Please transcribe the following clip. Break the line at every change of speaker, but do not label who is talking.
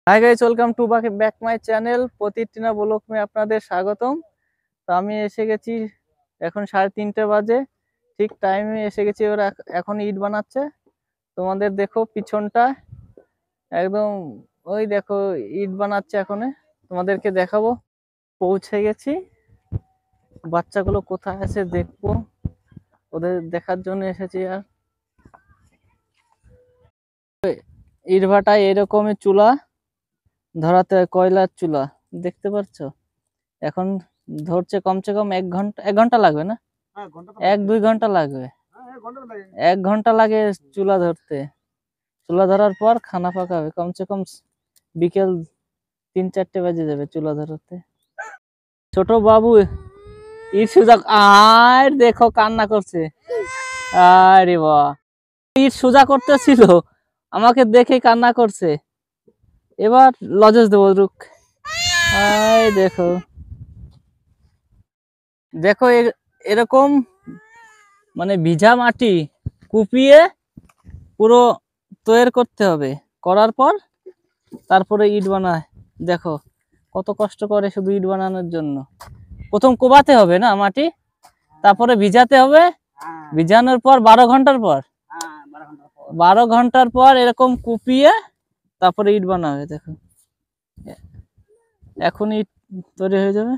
Hi guys, welcome to back my channel প্রতিদিনা vlog মে আপনাদের স্বাগতম। তো আমি এসে গেছি, এখন 3:30 বাজে, ঠিক টাইমে এসে গেছি। ওরা এখন ইট বানাচ্ছে। তোমাদের দেখো পিছনটা একদম, ওই দেখো ইট বানাচ্ছে এখন। তোমাদেরকে দেখাবো। পৌঁছে গেছি, বাচ্চাগুলো কোথায় আছে দেখবো, ওদের দেখার জন্য এসেছি। আর ইট ভাটায় এরকমই চুলা ধরাতে হয়, কয়লার চুলা দেখতে পাচ্ছ। এখন ধরছে কমসে কম 1 ঘন্টা লাগবে না, 1-2 ঘন্টা লাগবে। 1 ঘন্টা লাগে চুলা ধরতে। চুলা ধরার পর খানা পাকাবে, কমসে কম বিকেল 3-4টে বাজে যাবে চুলা ধরতে। ছোট বাবু ইট সোজা, আর দেখো কান্না করছে। আরে বাহ, ইট সোজা করতেছিল, আমাকে দেখে কান্না করছে। এবার লজেস দেবো রুক। দেখো দেখো এরকম মানে ভিজা মাটি কুপিয়ে পুরো তৈরি করতে হবে। করার পর তারপরে ইট বানায়। দেখো কত কষ্ট করে শুধু ইট বানানোর জন্য। প্রথম কোবাতে হবে না মাটি, তারপরে ভিজাতে হবে। ভিজানোর পর 12 ঘন্টার পর 12 ঘন্টার পর এরকম কুপিয়ে তারপরে ইট বানাবে। দেখো এখন ইট তৈরি হয়ে যাবে।